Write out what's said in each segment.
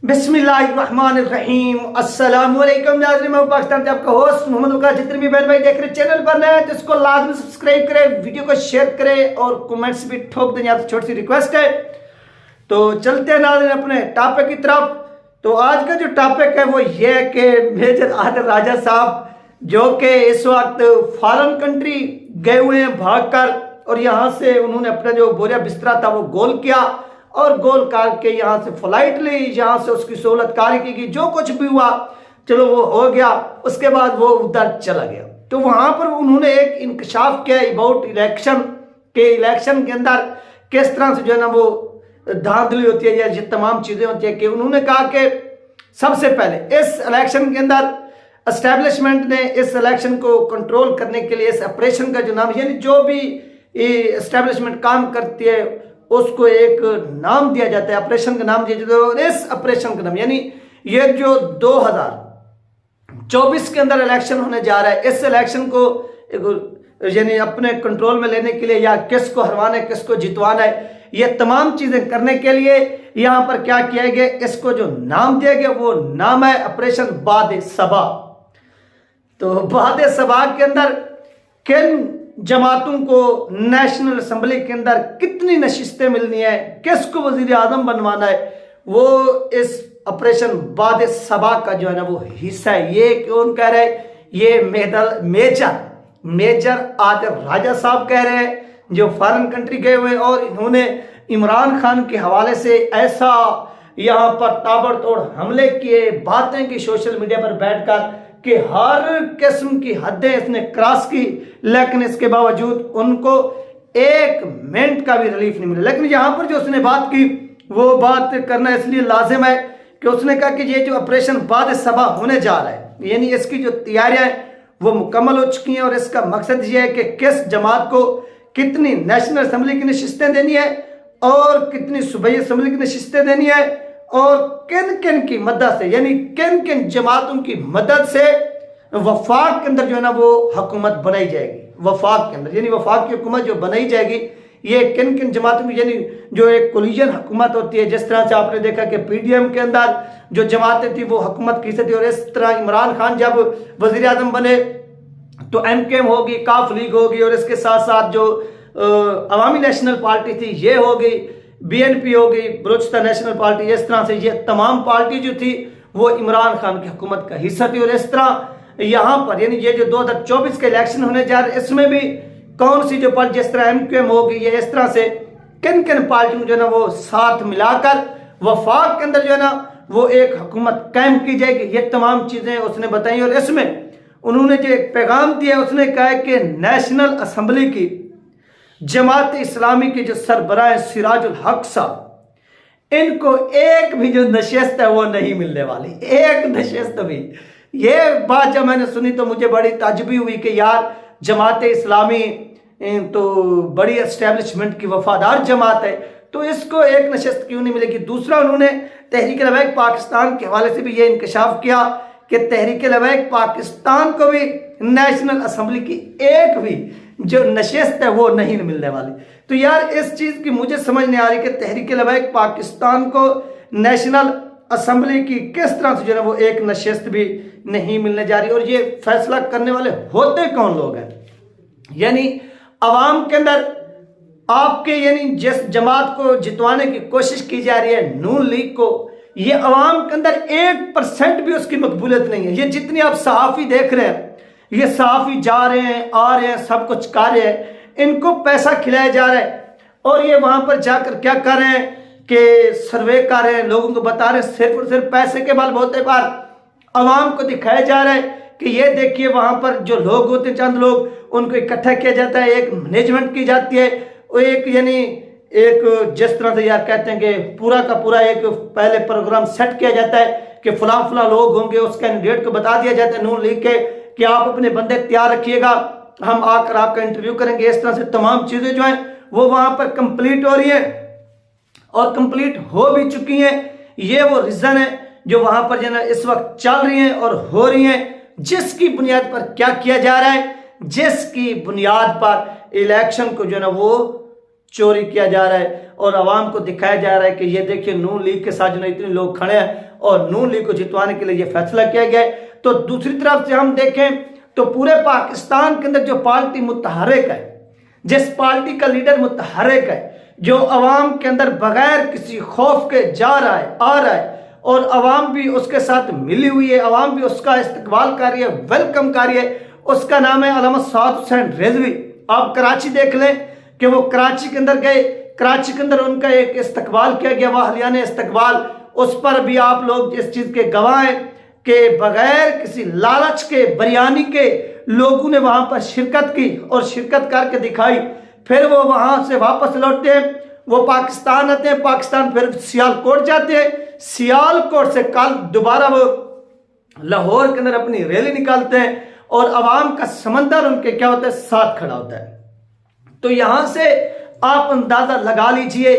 बिस्मिल्लाहिर्रहमानिर्रहीम अस्सलामुअलैकुम नाज़रीन, मैं पाकिस्तान से आपका होस्ट मोहम्मद वकार। जितने भी बहन भाई देख रहे चैनल पर नए तो इसको लाजमी सब्सक्राइब करें, वीडियो को शेयर करें और कमेंट्स भी ठोक दें। आपसे छोटी सी रिक्वेस्ट है। तो चलते हैं नाज़रीन अपने टॉपिक की तरफ। तो आज का जो टॉपिक है वो ये है कि मेजर आदिल राजा साहब जो कि इस वक्त फॉरेन कंट्री गए हुए हैं भाग कर, और यहाँ से उन्होंने अपना जो बोरिया बिस्तरा था वो गोल किया और गोल करके यहाँ से फ्लाइट ली, यहाँ से उसकी सहूलतकारी की गई। जो कुछ भी हुआ चलो वो हो गया। उसके बाद वो उधर चला गया। तो वहां पर उन्होंने एक इंकशाफ किया अबाउट इलेक्शन के अंदर किस तरह से जो है ना वो धांधली होती है या ये तमाम चीजें होती है। कि उन्होंने कहा कि सबसे पहले इस इलेक्शन के अंदर एस्टेब्लिशमेंट ने इस इलेक्शन को कंट्रोल करने के लिए इस ऑपरेशन का जो नाम, यानी जो भी एस्टेब्लिशमेंट काम करती है उसको एक नाम दिया जाता है, ऑपरेशन का नाम दिया जाता है। और इस ऑपरेशन का नाम, यानी ये जो 2024 के अंदर इलेक्शन होने जा रहा है, इस इलेक्शन को यानी अपने कंट्रोल में लेने के लिए या किसको हरवाना है किसको जितवाना है, ये तमाम चीजें करने के लिए यहां पर क्या किया गया, इसको जो नाम दिया गया वो नाम है ऑपरेशन बाद सबा। तो बाद सबा के अंदर किन जमातों को नेशनल असेंबली के अंदर कितनी नशिस्तें मिलनी है, किसको वजीर आजम बनवाना है, वो इस ऑपरेशन बाद सबा का जो है ना वो हिस्सा है। ये कौन कह रहे हैं? ये मेजर आदिल राजा साहब कह रहे हैं जो फॉरेन कंट्री गए हुए, और इन्होंने इमरान खान के हवाले से ऐसा यहां पर ताबड़तोड़ हमले किए, बातें की सोशल मीडिया पर बैठकर कि हर किस्म की हदें इसने क्रॉस की, लेकिन इसके बावजूद उनको एक मिनट का भी रिलीफ नहीं मिला। लेकिन यहां पर जो उसने बात की वो बात करना इसलिए लाजिम है कि उसने कहा कि ये जो ऑपरेशन बाद सबा होने जा रहा है, यानी इसकी जो तैयारियां हैं वो मुकम्मल हो चुकी हैं, और इसका मकसद ये है कि किस जमात को कितनी नेशनल असेंबली की नशिस्तें देनी है और कितनी सूबाई असेंबली की नशिस्तें देनी है, और किन किन की मदद से, यानी किन किन जमातों की मदद से वफाक के अंदर जो है ना वो हुकूमत बनाई जाएगी। वफाक के अंदर यानी वफाक की हुकूमत जो बनाई जाएगी ये किन किन जमातों की, यानी जो एक कोलिजन हुकूमत होती है, जिस तरह से आपने देखा कि पीडीएम के अंदर जो जमातें थी वो हुकूमत की थी, और इस तरह इमरान खान जब वजीर आजम बने तो एमकेएम होगी, काफ लीग होगी, और इसके साथ साथ जो अवामी नेशनल पार्टी थी ये होगी, बीएनपी होगी, बलूचिस्तान नेशनल पार्टी, इस तरह से ये तमाम पार्टी जो थी वो इमरान खान की हुकूमत का हिस्सा थी। और इस तरह यहां पर यानी ये जो 2024 के इलेक्शन होने जा रहे हैं इसमें भी कौन सी जो पार्टी, जिस तरह एमक्यूएम होगी, ये इस तरह से किन किन पार्टियों जो है ना वो साथ मिलाकर वफाक के अंदर जो है ना वो एक हुकूमत कायम की जाएगी, ये तमाम चीजें उसने बताई। और इसमें उन्होंने जो एक पैगाम दिया उसने कहा कि नेशनल असेंबली की जमात इस्लामी के जो सरबराह सिराजुल हक साहब, इनको एक भी जो नशिस्त है वो नहीं मिलने वाली, एक नशिस्त भी। ये बात जब मैंने सुनी तो मुझे बड़ी ताज्जुबी हुई कि यार जमात इस्लामी तो बड़ी एस्टेब्लिशमेंट की वफादार जमात है, तो इसको एक नशिस्त क्यों नहीं मिलेगी। दूसरा, उन्होंने तहरीक लबैक पाकिस्तान के हवाले से भी ये इंकशाफ किया कि तहरीक लबैक पाकिस्तान को भी नेशनल असेंबली की एक भी जो नशिस्त है वो नहीं मिलने वाली। तो यार इस चीज की मुझे समझ नहीं आ रही कि तहरीक लबैक पाकिस्तान को नेशनल असेंबली की किस तरह से जो है वो एक नशिस्त भी नहीं मिलने जा रही। और ये फैसला करने वाले होते कौन लोग हैं, यानी अवाम के अंदर आपके, यानी जिस जमात को जितवाने की कोशिश की जा रही है नून लीग को, ये अवाम के अंदर 1% भी उसकी मकबूलियत नहीं है। ये जितनी आप सहाफ़ी देख रहे हैं, ये सहाफ़ी जा रहे हैं आ रहे हैं सब कुछ कर रहे हैं, इनको पैसा खिलाया जा रहा है, और ये वहां पर जाकर क्या कर रहे हैं कि सर्वे कर रहे हैं, लोगों को बता रहे हैं, सिर्फ और सिर्फ पैसे के बलबूते पर अवाम को दिखाया जा रहा है कि ये देखिए वहां पर जो लोग होते हैं, चंद लोग, उनको इकट्ठा किया जाता है, एक मैनेजमेंट की जाती है, एक यानी एक जिस तरह से यार कहते हैं कि पूरा का पूरा एक पहले प्रोग्राम सेट किया जाता है कि फलां फलां लोग होंगे, उस कैंडिडेट को बता दिया जाता है नून लीग के कि आप अपने बंदे तैयार रखिएगा, हम आकर आपका इंटरव्यू करेंगे। इस तरह से तमाम चीजें जो हैं वो वहां पर कंप्लीट हो रही है और कंप्लीट हो भी चुकी हैं। ये वो रीजन है जो वहां पर जो है इस वक्त चल रही हैं और हो रही हैं, जिसकी बुनियाद पर क्या किया जा रहा है, जिसकी बुनियाद पर इलेक्शन को जो है ना वो चोरी किया जा रहा है और आवाम को दिखाया जा रहा है कि ये देखिए नून लीग के साथ जो इतने लोग खड़े हैं और नून लीग को जितवाने के लिए ये फैसला किया गया है। तो दूसरी तरफ से हम देखें तो पूरे पाकिस्तान के अंदर जो पार्टी मुतहर्रिक है, जिस पार्टी का लीडर मुतहर्रिक है, जो अवाम के अंदर बगैर किसी खौफ के जा रहा है, आ रहा है, और अवाम भी उसके साथ मिली हुई है, अवाम भी उसका इस्तकबाल कर रही है, वेलकम कर रही है, उसका नाम है अल्लामा साद हुसैन रिजवी। आप कराची देख लें कि वो कराची के अंदर गए, कराची के अंदर उनका एक इस्तकबाल किया गया, वाहलियाने इस्तकबाल, उस पर भी आप लोग इस चीज़ के गवाह हैं कि बगैर किसी लालच के, बरियानी के लोगों ने वहाँ पर शिरकत की और शिरकत करके दिखाई। फिर वो वहाँ से वापस लौटते हैं, वो पाकिस्तान आते हैं, पाकिस्तान फिर सियालकोट जाते हैं, सियालकोट से कल दोबारा वो लाहौर के अंदर अपनी रैली निकालते हैं और अवाम का समंदर उनके क्या होता है, साथ खड़ा होता है। तो यहां से आप अंदाजा लगा लीजिए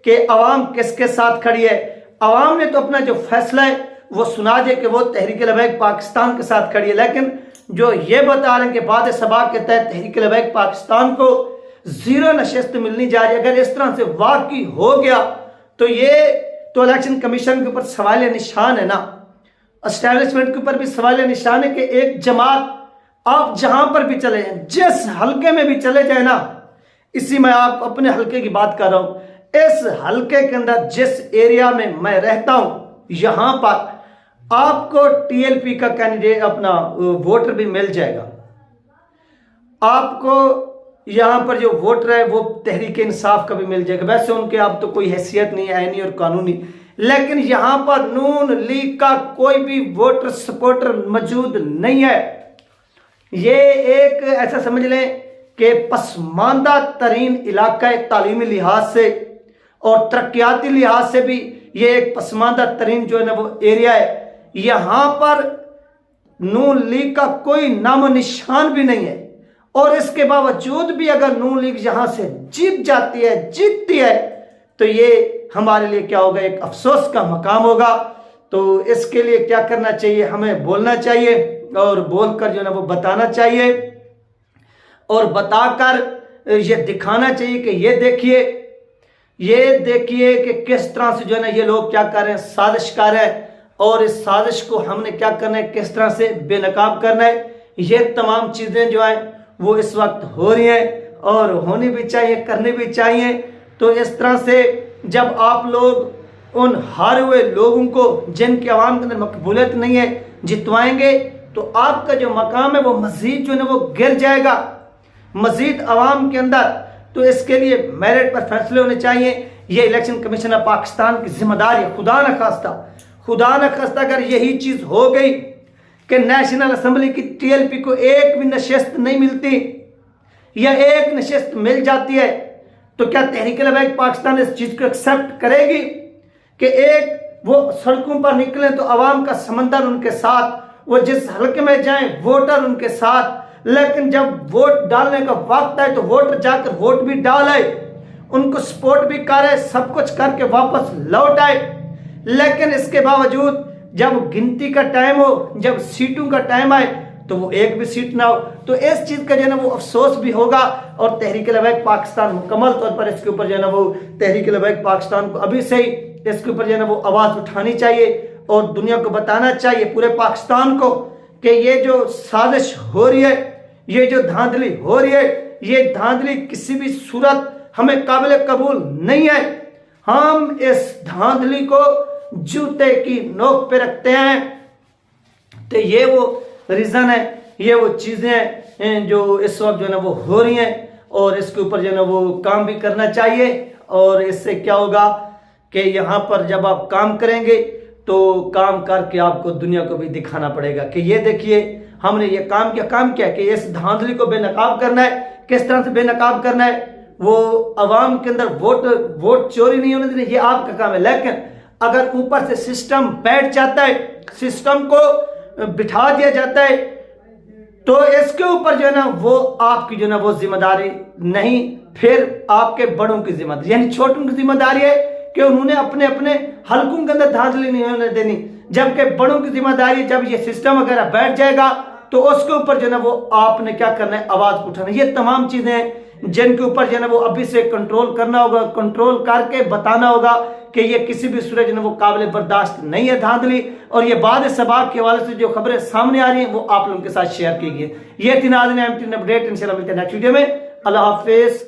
कि अवाम किसके साथ खड़ी है। अवाम ने तो अपना जो फैसला है वो सुना दे कि वो तहरीक लबैक पाकिस्तान के साथ खड़ी है, लेकिन जो ये बता रहे हैं कि बाद सबा के तहत तहरीक लबैक पाकिस्तान को 0 नशिस्त मिलनी जा रही है, अगर इस तरह से वाकई हो गया तो ये तो इलेक्शन कमीशन के ऊपर सवाल निशान है ना, एस्टैब्लिशमेंट के ऊपर भी सवाल निशान है कि एक जमात आप जहां पर भी चले जाए, जिस हलके में भी चले जाए ना, इसी में आप अपने हलके की बात कर रहा हूं, इस हलके के अंदर जिस एरिया में मैं रहता हूं, यहां पर आपको टीएलपी का कैंडिडेट अपना वोटर भी मिल जाएगा। आपको यहां पर जो वोटर है वो तहरीक इंसाफ का भी मिल जाएगा। वैसे उनके अब तो कोई हैसियत नहीं है आईनी और कानूनी, लेकिन यहां पर नून लीग का कोई भी वोटर सपोर्टर मौजूद नहीं है। ये एक ऐसा समझ लें कि पसमानदा तरीन इलाका है, तालीमी लिहाज से और तरक्याती लिहाज से भी ये एक पसमानदा तरीन जो है ना वो एरिया है। यहां पर नून लीग का कोई नामो निशान भी नहीं है, और इसके बावजूद भी अगर नून लीग यहां से जीतती है तो ये हमारे लिए क्या होगा, एक अफसोस का मकाम होगा। तो इसके लिए क्या करना चाहिए, हमें बोलना चाहिए और बोलकर जो है ना वो बताना चाहिए और बताकर ये दिखाना चाहिए कि ये देखिए कि किस तरह से जो है ना ये लोग क्या कर रहे हैं, साजिश कर रहे हैं, और इस साजिश को हमने क्या करना है, किस तरह से बेनकाब करना है। ये तमाम चीज़ें जो हैं वो इस वक्त हो रही हैं और होनी भी चाहिए, करनी भी चाहिए। तो इस तरह से जब आप लोग उन हारे हुए लोगों को जिनके अवाम के अंदर मकबूलियत नहीं है जितवाएंगे, तो आपका जो मकाम है वो मजीद जो है ना वो गिर जाएगा, मजीद अवाम के अंदर। तो इसके लिए मेरिट पर फैसले होने चाहिए। ये इलेक्शन कमीशन ऑफ पाकिस्तान की जिम्मेदारी है। खुदा न खास्ता अगर यही चीज हो गई कि नेशनल असेंबली की टीएलपी को एक भी नशिस्त नहीं मिलती या एक नशिस्त मिल जाती है, तो क्या तहरीक लबैक पाकिस्तान इस चीज को एक्सेप्ट करेगी कि एक वो सड़कों पर निकले तो अवाम का समंदर उनके साथ, वो जिस हल्के में जाएं वोटर उनके साथ, लेकिन जब वोट डालने का वक्त आए तो वोटर जाकर वोट भी डाले, उनको सपोर्ट भी करे, सब कुछ करके वापस लौट आए। लेकिन इसके बावजूद जब गिनती का टाइम हो, जब सीटों का टाइम आए तो वो एक भी सीट ना हो, तो इस चीज का जो है ना वो अफसोस भी होगा। और तहरीक लबैक पाकिस्तान मुकम्मल तौर पर इसके ऊपर जो है ना वो तहरीक लबैक पाकिस्तान को अभी से ही इसके ऊपर जो है ना वो आवाज उठानी चाहिए और दुनिया को बताना चाहिए, पूरे पाकिस्तान को, कि ये जो साजिश हो रही है, ये जो धांधली हो रही है, ये धांधली किसी भी सूरत हमें काबिल कबूल नहीं है। हम इस धांधली को जूते की नोक पे रखते हैं। तो ये वो रीजन है, ये वो चीजें हैं जो इस वक्त जो है ना वो हो रही हैं, और इसके ऊपर जो है ना वो काम भी करना चाहिए। और इससे क्या होगा कि यहाँ पर जब आप काम करेंगे तो काम करके आपको दुनिया को भी दिखाना पड़ेगा कि ये देखिए हमने ये काम किया कि इस धांधली को बेनकाब करना है। किस तरह से बेनकाब करना है, वो अवाम के अंदर वोट चोरी नहीं होने देना, ये आपका काम है। लेकिन अगर ऊपर से सिस्टम बैठ जाता है, सिस्टम को बिठा दिया जाता है, तो इसके ऊपर जो है ना वो आपकी जो है ना वो जिम्मेदारी नहीं, फिर आपके बड़ों की जिम्मेदारी, यानी छोटों की जिम्मेदारी है कि उन्होंने अपने अपने हलकों के अंदर धांधली नहीं होने देनी। जबकि बड़ों की जिम्मेदारी, जब ये सिस्टम वगैरह बैठ जाएगा तो उसके ऊपर जो है ना वो आपने क्या करना है, आवाज उठाना। ये तमाम चीजें हैं जिनके ऊपर जो है ना वो अभी से कंट्रोल करना होगा, कंट्रोल करके बताना होगा कि ये किसी भी सूरज ने वो काबिल बर्दाश्त नहीं है धांधली, और ये बाद सबाक के हवाले से जो खबरें सामने आ रही हैं वो आप लोगों के साथ शेयर की गई। ये थी नाज़रीन अहम तरीन अपडेट। इंशाल्लाह मिलते हैं नेक्स्ट वीडियो में। अल्लाह हाफिज।